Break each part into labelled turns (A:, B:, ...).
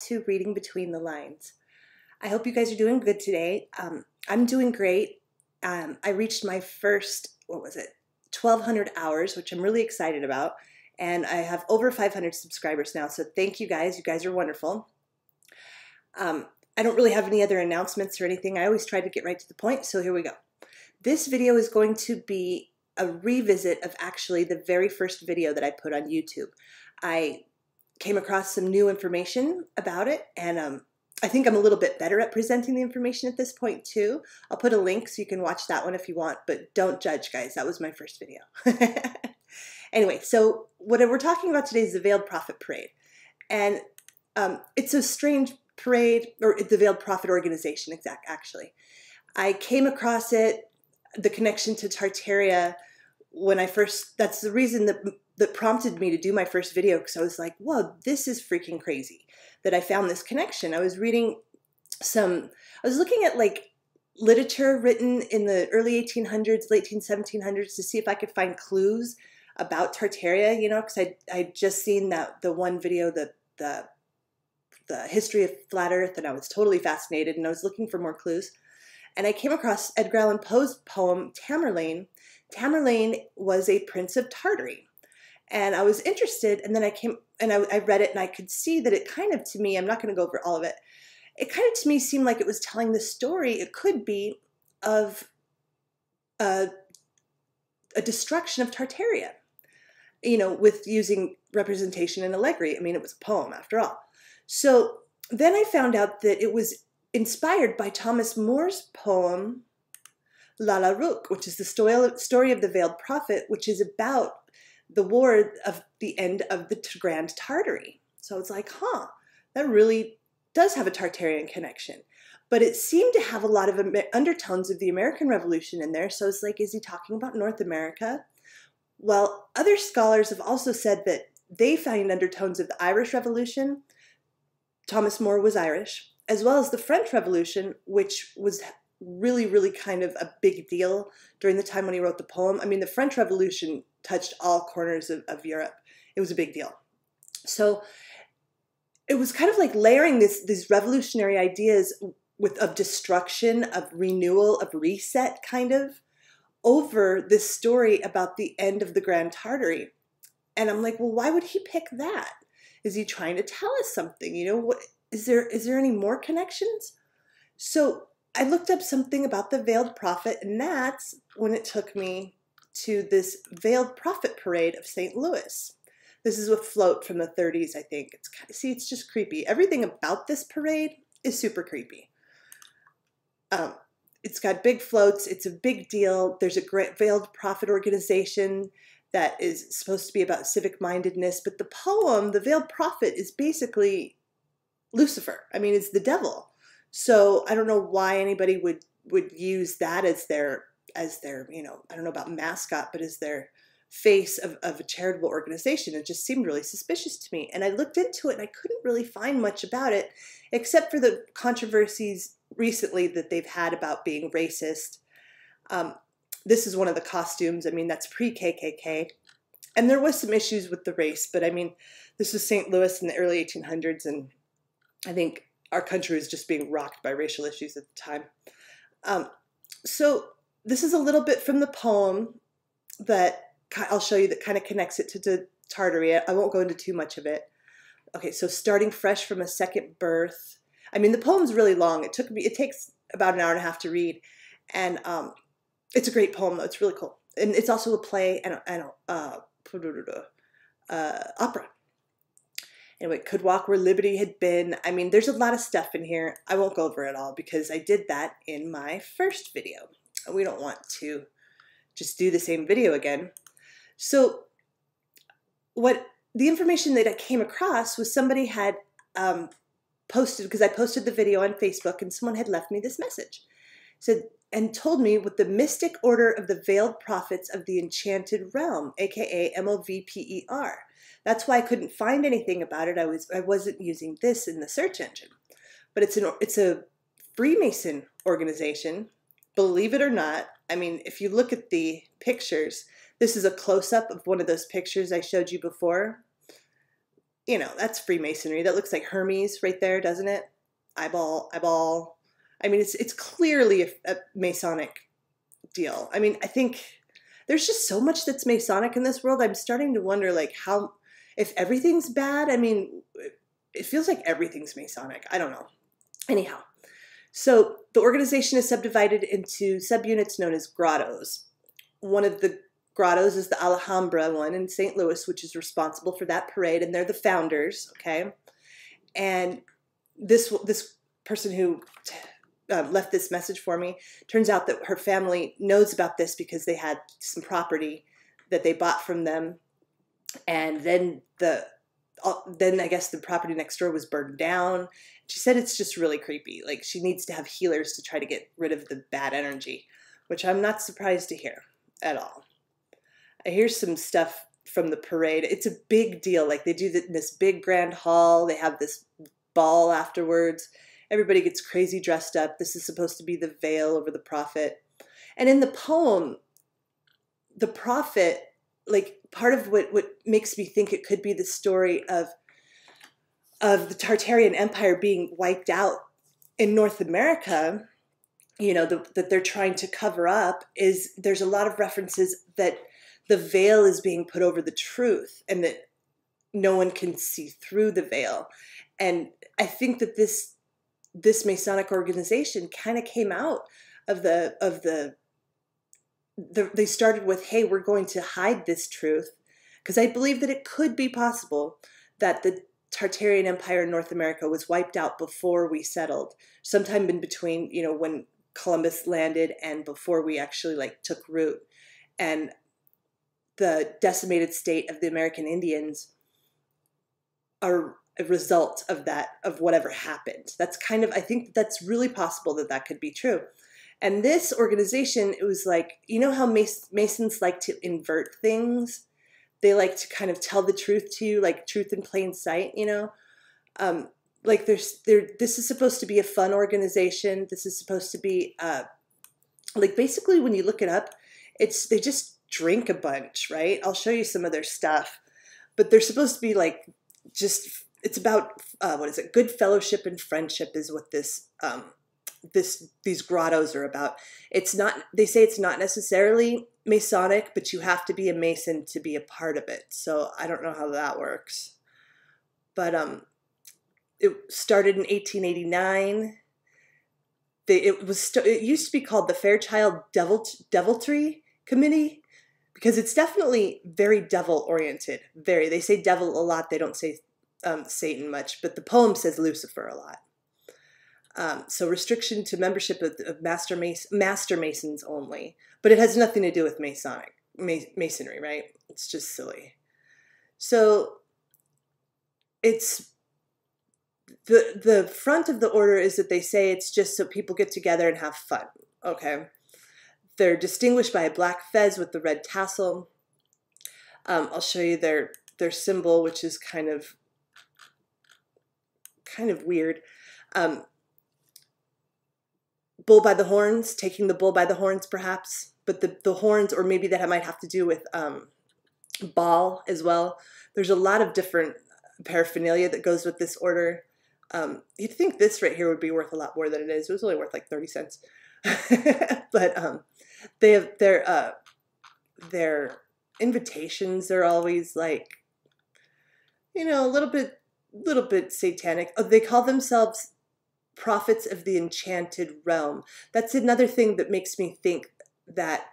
A: to Reading Between the Lines. I hope you guys are doing good today. I'm doing great. I reached my first, 1,200 hours, which I'm really excited about. And I have over 500 subscribers now, so thank you guys. You guys are wonderful. I don't really have any other announcements or anything. I always try to get right to the point, so here we go. This video is going to be a revisit of actually the very first video that I put on YouTube. I came across some new information about it, and I think I'm a little bit better at presenting the information at this point too. I'll put a link so you can watch that one if you want, but don't judge, guys. That was my first video. Anyway, so what we're talking about today is the Veiled Prophet Parade. And it's a strange parade, or the Veiled Prophet organization, actually. I came across it, the connection to Tartaria, when I first, that's the reason that prompted me to do my first video, because I was like, whoa, this is freaking crazy that I found this connection. I was reading I was looking at like literature written in the early 1800s, late 1700s to see if I could find clues about Tartaria, you know, because I'd just seen the one video, the history of flat Earth, and I was totally fascinated, and I was looking for more clues. And I came across Edgar Allan Poe's poem, Tamerlane. Tamerlane was a prince of Tartary. And I was interested, and then I read it, and I could see that it kind of, to me, I'm not going to go over all of it, it kind of to me seemed like it was telling the story, it could be, of a destruction of Tartaria, you know, with using representation and allegory. I mean, it was a poem after all. So then I found out that it was inspired by Thomas More's poem, Lalla Rookh, which is the story of the Veiled Prophet, which is about the war of the end of the Grand Tartary. So it's like, that really does have a Tartarian connection. But it seemed to have a lot of undertones of the American Revolution in there. So it's like, is he talking about North America? Well, other scholars have also said that they find undertones of the Irish Revolution. Thomas More was Irish, as well as the French Revolution, which was really, really kind of a big deal during the time when he wrote the poem. I mean, the French Revolution touched all corners of Europe. It was a big deal. So it was kind of like layering these revolutionary ideas of destruction, of renewal, of reset, kind of, over this story about the end of the Grand Tartary. And I'm like, well, why would he pick that? Is he trying to tell us something? You know, what is there any more connections? So I looked up something about the Veiled Prophet, and that's when it took me to this Veiled Prophet Parade of St. Louis. This is a float from the 30s, I think. It's just creepy. Everything about this parade is super creepy. It's got big floats. It's a big deal. There's a great Veiled Prophet organization that is supposed to be about civic-mindedness, but the poem, The Veiled Prophet, is basically Lucifer. I mean, it's the devil. So I don't know why anybody would use that as their, you know, I don't know about mascot, but as their face of a charitable organization. It just seemed really suspicious to me. And I looked into it, and I couldn't really find much about it, except for the controversies recently that they've had about being racist. This is one of the costumes. I mean, that's pre-KKK. And there was some issues with the race, but I mean, this was St. Louis in the early 1800s, and I think our country was just being rocked by racial issues at the time. So this is a little bit from the poem that I'll show you that kind of connects it to Tartary. I won't go into too much of it. Okay, so starting fresh from a second birth. I mean, the poem's really long. It takes about an hour and a half to read, and it's a great poem, though. It's really cool. And it's also a play and opera. Anyway, could walk where liberty had been. I mean, there's a lot of stuff in here. I won't go over it all because I did that in my first video. We don't want to just do the same video again. So the information that I came across was somebody had posted, because I posted the video on Facebook, and someone had left me this message. And told me with the mystic order of the Veiled Prophets of the Enchanted Realm, aka MOVPER. That's why I couldn't find anything about it. I wasn't using this in the search engine. But it's a Freemason organization, believe it or not. I mean, if you look at the pictures, this is a close-up of one of those pictures I showed you before. you know, that's Freemasonry. That looks like Hermes right there, doesn't it? Eyeball, eyeball. I mean, it's clearly a Masonic deal. I mean, I think there's just so much that's Masonic in this world. I'm starting to wonder, like, how, if everything's bad, I mean, it feels like everything's Masonic. I don't know. Anyhow, so the organization is subdivided into subunits known as grottos. One of the grottos is the Alhambra one in St. Louis, which is responsible for that parade, and they're the founders, okay? And this person who left this message for me, turns out that her family knows about this because they had some property that they bought from them, and then I guess the property next door was burned down. She said it's just really creepy. Like, she needs to have healers to try to get rid of the bad energy, which I'm not surprised to hear at all. I hear some stuff from the parade. It's a big deal. Like, they do in this big grand hall. They have this ball afterwards. Everybody gets crazy dressed up. This is supposed to be the veil over the prophet. And in the poem, the prophet, like, part of what makes me think it could be the story of the Tartarian Empire being wiped out in North America, you know, that they're trying to cover up, is there's a lot of references that the veil is being put over the truth and that no one can see through the veil. And I think that this Masonic organization kind of came out of they started with, hey, we're going to hide this truth, because I believe that it could be possible that the Tartarian Empire in North America was wiped out before we settled, sometime in between, you know, when Columbus landed and before we actually, like, took root. And the decimated state of the American Indians are a result of that, of whatever happened. That's kind of, I think that's really possible that that could be true. And this organization, it was like, you know how Masons like to invert things? They like to kind of tell the truth to you, like truth in plain sight, you know? Like, this is supposed to be a fun organization. This is supposed to be, like, basically when you look it up, they just drink a bunch, right? I'll show you some of their stuff. But they're supposed to be, like, just, it's about, what is it? Good fellowship and friendship is what these grottos are about. It's not, they say it's not necessarily Masonic, but you have to be a Mason to be a part of it. So I don't know how that works. But it started in 1889. It used to be called the Fairchild Deviltry Committee, because it's definitely very devil-oriented. They say devil a lot. They don't say Satan much, but the poem says Lucifer a lot. So restriction to membership of Master Masons only, but it has nothing to do with Masonry, right? It's just silly. So it's the front of the order is that they say it's just so people get together and have fun. Okay. They're distinguished by a black fez with the red tassel. I'll show you their symbol, which is kind of weird. Bull by the horns, taking the bull by the horns, perhaps, but the horns, or maybe that might have to do with ball as well. There's a lot of different paraphernalia that goes with this order. You'd think this right here would be worth a lot more than it is. It was only worth like 30 cents. But they have their invitations are always like, you know, a little bit satanic. Oh, they call themselves prophets of the enchanted realm. That's another thing that makes me think that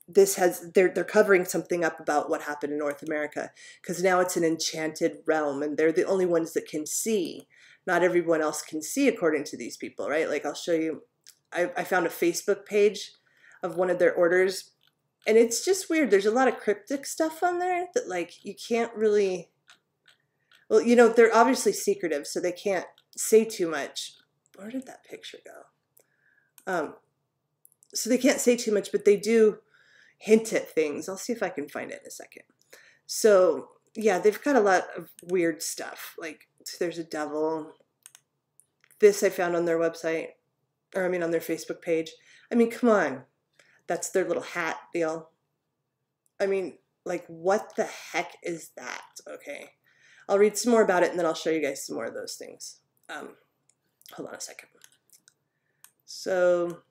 A: they're covering something up about what happened in North America, because now it's an enchanted realm and they're the only ones that can see. Not everyone else can see, according to these people, right? Like, I'll show you, I found a Facebook page of one of their orders, and it's just weird. There's a lot of cryptic stuff on there that, like, you can't really, well, you know, they're obviously secretive, so they can't say too much. Where did that picture go? So they can't say too much, but they do hint at things. I'll see if I can find it in a second. So yeah, they've got a lot of weird stuff. Like, there's a devil. This I found on their website, or I mean on their Facebook page. I mean, come on. That's their little hat deal. I mean, like, what the heck is that? Okay. I'll read some more about it and then I'll show you guys some more of those things. Hold on a second. So,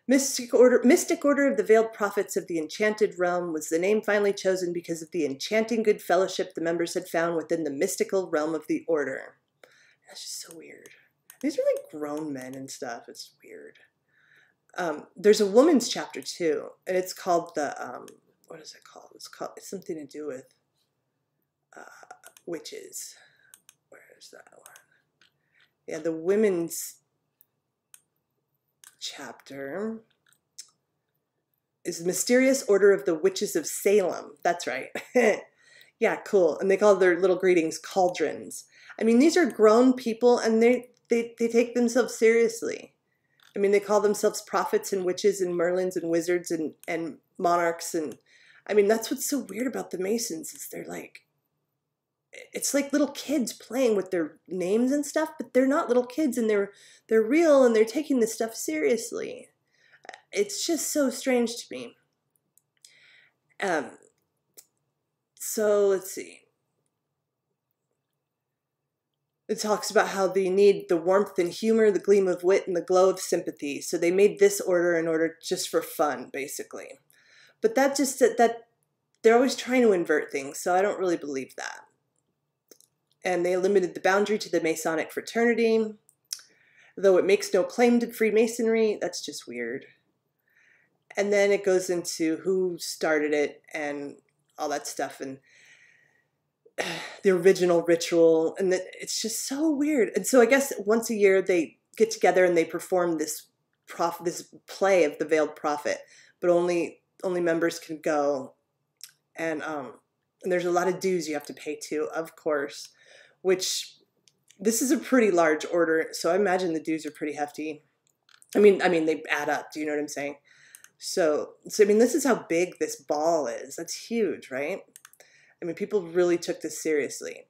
A: Mystic Order of the Veiled Prophets of the Enchanted Realm was the name finally chosen because of the enchanting good fellowship the members had found within the mystical realm of the order. That's just so weird. These are like grown men and stuff. It's weird. There's a woman's chapter too, and it's called the, what is it called? It's something to do with witches. Where's that one? Yeah, the women's chapter is Mysterious Order of the Witches of Salem. That's right. Yeah, cool. And they call their little greetings cauldrons. I mean, these are grown people and they take themselves seriously. I mean, they call themselves prophets and witches and Merlins and wizards and monarchs. And I mean, that's what's so weird about the Masons is they're like, it's like little kids playing with their names and stuff, but they're not little kids and they're real and they're taking this stuff seriously. It's just so strange to me. So let's see. It talks about how they need the warmth and humor, the gleam of wit, and the glow of sympathy. So they made this order in order just for fun, basically. But that they're always trying to invert things, so I don't really believe that. And they limited the boundary to the Masonic fraternity, though it makes no claim to Freemasonry. That's just weird. And then it goes into who started it and all that stuff and the original ritual. And it's just so weird. And so I guess once a year they get together and they perform this play of the Veiled Prophet, but only members can go. And there's a lot of dues you have to pay too, of course, which this is a pretty large order. So I imagine the dues are pretty hefty. I mean, they add up. Do you know what I'm saying? So I mean, this is how big this ball is. That's huge, right? I mean, people really took this seriously.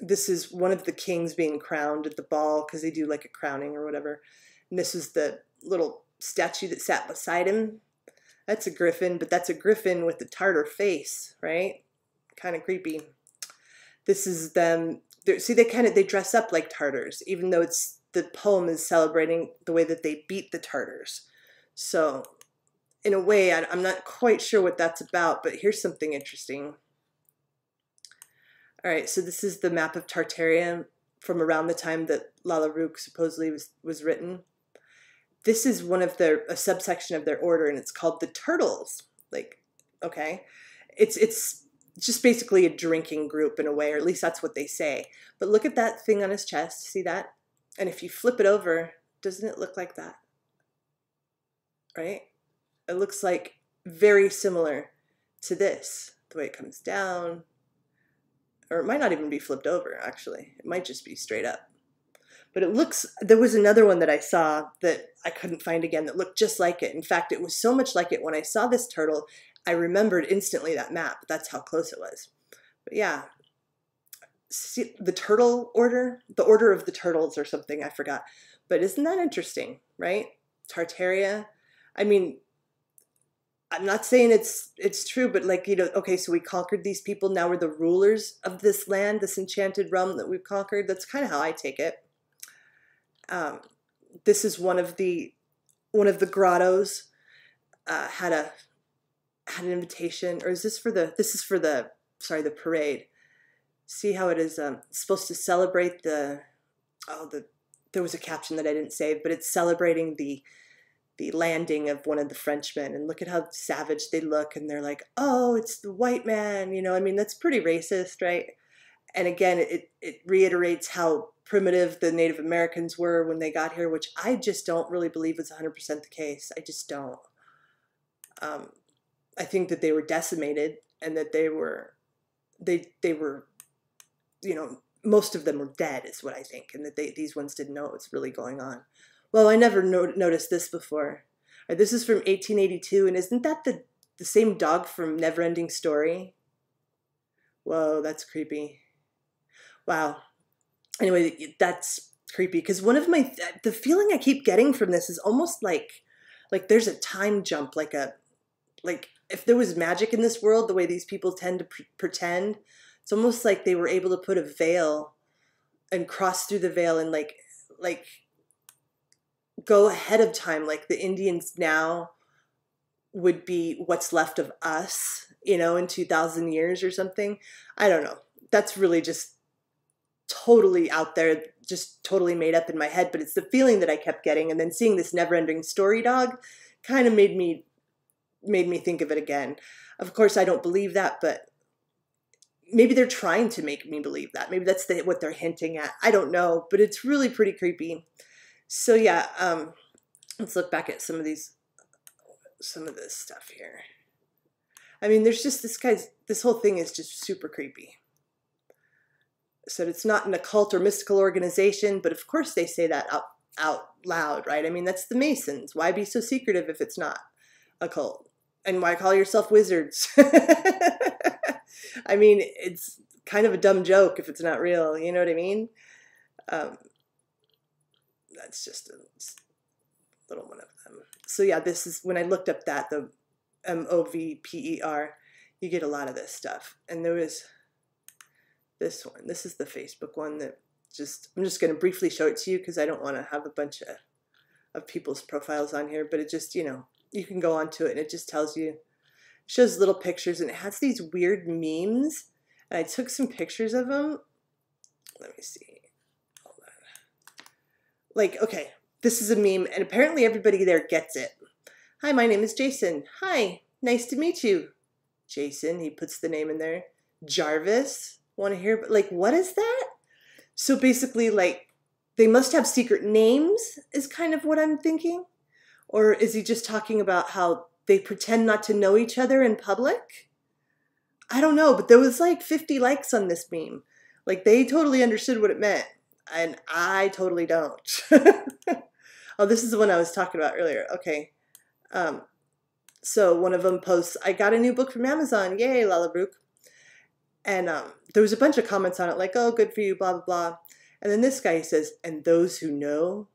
A: This is one of the kings being crowned at the ball because they do like a crowning or whatever. And this is the little statue that sat beside him. That's a griffin, but that's a griffin with the Tartar face, right? Kind of creepy. This is them. See, they dress up like Tartars, even though the poem is celebrating the way that they beat the Tartars. So in a way, I'm not quite sure what that's about, but here's something interesting. All right, so this is the map of Tartaria from around the time that Lalla Rookh supposedly was written. This is a subsection of their order, and it's called the Turtles. Like, okay, it's just basically a drinking group in a way, or at least that's what they say. But look at that thing on his chest. See that? And if you flip it over, doesn't it look like that? Right? It looks like very similar to this, the way it comes down. Or it might not even be flipped over, actually. It might just be straight up. But there was another one that I saw that I couldn't find again that looked just like it. In fact, it was so much like it when I saw this turtle, I remembered instantly that map. That's how close it was. But yeah, see, the turtle order, the order of the turtles or something, I forgot. But isn't that interesting, right? Tartaria. I mean, I'm not saying it's true, but like, you know, okay, so we conquered these people. Now we're the rulers of this land, this enchanted realm that we've conquered. That's kind of how I take it. This is one of the grottos had an invitation, or is this for the parade. See how it is supposed to celebrate there was a caption that I didn't save, but it's celebrating the landing of one of the Frenchmen, and look at how savage they look, and they're like, oh, it's the white man, you know. I mean, that's pretty racist, right? And again, it reiterates how primitive the Native Americans were when they got here, which I just don't really believe is 100% the case. I just don't. I think that they were decimated, and that they were, you know, most of them were dead is what I think, and that these ones didn't know what's really going on. Well, I never noticed this before. This is from 1882, and isn't that the same dog from Neverending Story? Whoa, that's creepy. Wow. Anyway, that's creepy, because one of the feeling I keep getting from this is almost like there's a time jump, like if there was magic in this world, the way these people tend to pretend, It's almost like they were able to put a veil and cross through the veil and like go ahead of time. Like the Indians now would be what's left of us, you know, in 2,000 years or something. I don't know. That's really just totally out there, just totally made up in my head, but it's the feeling that I kept getting. And then seeing this never ending story dog kind of made me think of it again. Of course, I don't believe that, but maybe they're trying to make me believe that. Maybe that's what they're hinting at. I don't know, but it's really pretty creepy. So yeah, let's look back at some of this stuff here. I mean, there's just this whole thing is just super creepy. So it's not an occult or mystical organization, but of course they say that out loud, right? I mean, that's the Masons. Why be so secretive if it's not a cult? And why call yourself wizards? I mean, it's kind of a dumb joke if it's not real. You know what I mean? That's just a little one of them. So yeah, this is when I looked up that, the MOVPER, you get a lot of this stuff. And there was this one. This is the Facebook one that I'm just going to briefly show it to you because I don't want to have a bunch of people's profiles on here, but it just, you know, you can go onto it and it just tells you, shows little pictures, and it has these weird memes. And I took some pictures of them. Let me see. Hold on. Like, okay, this is a meme, and apparently everybody there gets it. Hi, my name is Jason. Hi, nice to meet you. Jason, he puts the name in there. Jarvis, want to hear? But like, what is that? So basically, like, they must have secret names is kind of what I'm thinking. Or is he just talking about how they pretend not to know each other in public? I don't know, but there was like 50 likes on this meme. Like, they totally understood what it meant, and I totally don't. Oh, this is the one I was talking about earlier. Okay. So one of them posts, I got a new book from Amazon. Yay, Lalabrook. And there was a bunch of comments on it like, oh, good for you, blah, blah, blah. And then this guy says, and those who know.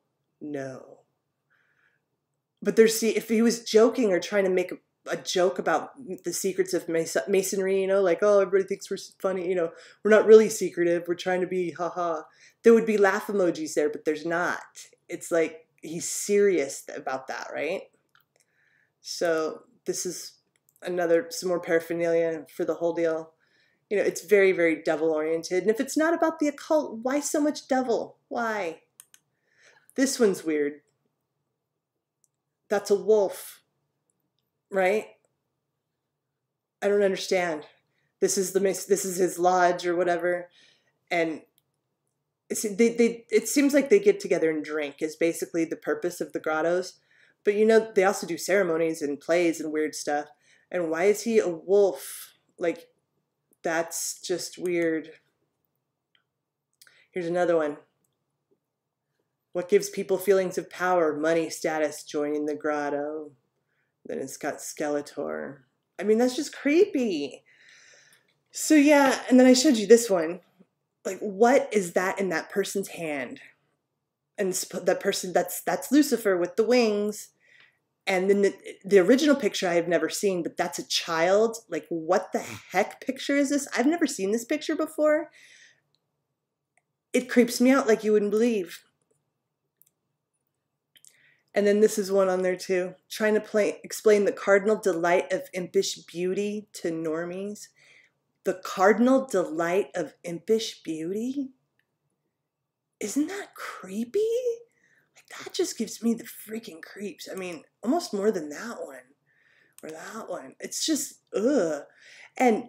A: But if he was joking or trying to make a joke about the secrets of masonry, you know, like, oh, everybody thinks we're funny, you know, we're not really secretive, we're trying to be some there would be laugh emojis there, but there's not. It's like he's serious about that, right? So this is some more paraphernalia for the whole deal. You know, it's very, very devil oriented. And if it's not about the occult, why so much devil? Why? This one's weird. That's a wolf, right? I don't understand. This is his lodge or whatever, and it seems like they get together and drink is basically the purpose of the grottos. But you know, they also do ceremonies and plays and weird stuff. And why is he a wolf? Like, that's just weird. Here's another one. What gives people feelings of power, money, status, joining the grotto? Then it's got Skeletor. I mean, that's just creepy. So yeah, and then I showed you this one. Like, what is that in that person's hand? And that person, that's Lucifer with the wings. And then the original picture I have never seen, but that's a child. Like, what the heck picture is this? I've never seen this picture before. It creeps me out like you wouldn't believe. And then this is one on there too. Trying to explain the cardinal delight of impish beauty to normies. The cardinal delight of impish beauty? Isn't that creepy? Like, that just gives me the freaking creeps. I mean, almost more than that one. Or that one. It's just, ugh. And,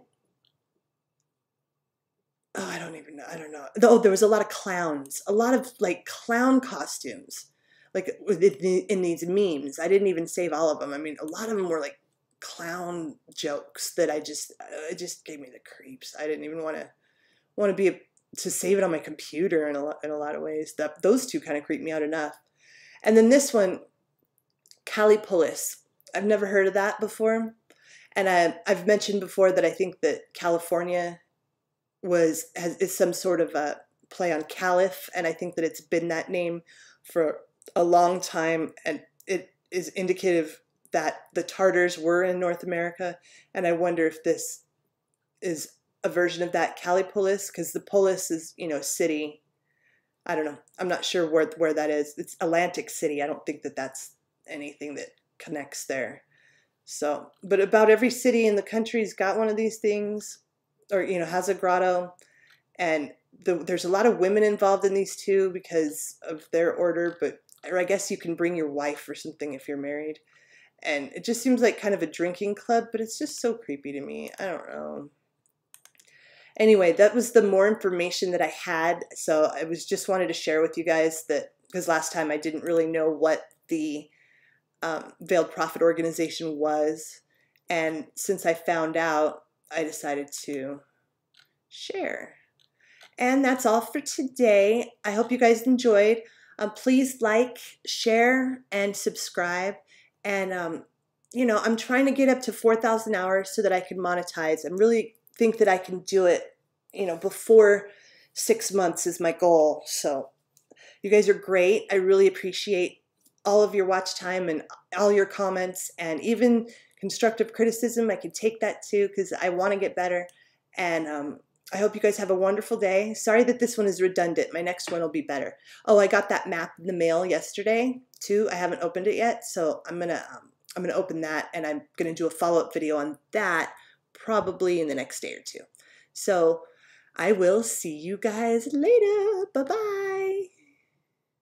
A: oh, I don't even know. I don't know. Oh, there was a lot of clowns. A lot of, like, clown costumes. Like, in these memes. I didn't even save all of them. I mean, a lot of them were, like, clown jokes that it just gave me the creeps. I didn't even want to be to save it on my computer in a lot of ways. Those two kind of creep me out enough. And then this one, Callipolis. I've never heard of that before. And I've mentioned before that I think that California is some sort of a play on caliph, and I think that it's been that name for a long time, and it is indicative that the Tartars were in North America, and I wonder if this is a version of that, Calipolis, because the polis is, you know, city. I don't know. I'm not sure where that is. It's Atlantic City. I don't think that that's anything that connects there. So, but about every city in the country's got one of these things, or, you know, has a grotto. And there's a lot of women involved in these too because of their order, but, or I guess you can bring your wife or something if you're married. And it just seems like kind of a drinking club, but it's just so creepy to me. I don't know. Anyway, that was the more information that I had. So I was just wanted to share with you guys that, because last time I didn't really know what the Veiled Prophet organization was. And since I found out, I decided to share. And that's all for today. I hope you guys enjoyed. Please like, share, and subscribe. And, you know, I'm trying to get up to 4,000 hours so that I can monetize. I really think that I can do it, you know, before 6 months is my goal. So you guys are great. I really appreciate all of your watch time and all your comments, and even constructive criticism. I can take that too because I want to get better. And I hope you guys have a wonderful day. Sorry that this one is redundant. My next one will be better. Oh, I got that map in the mail yesterday too. I haven't opened it yet, so I'm gonna open that, and I'm gonna do a follow-up video on that probably in the next day or two. So I will see you guys later. Bye-bye.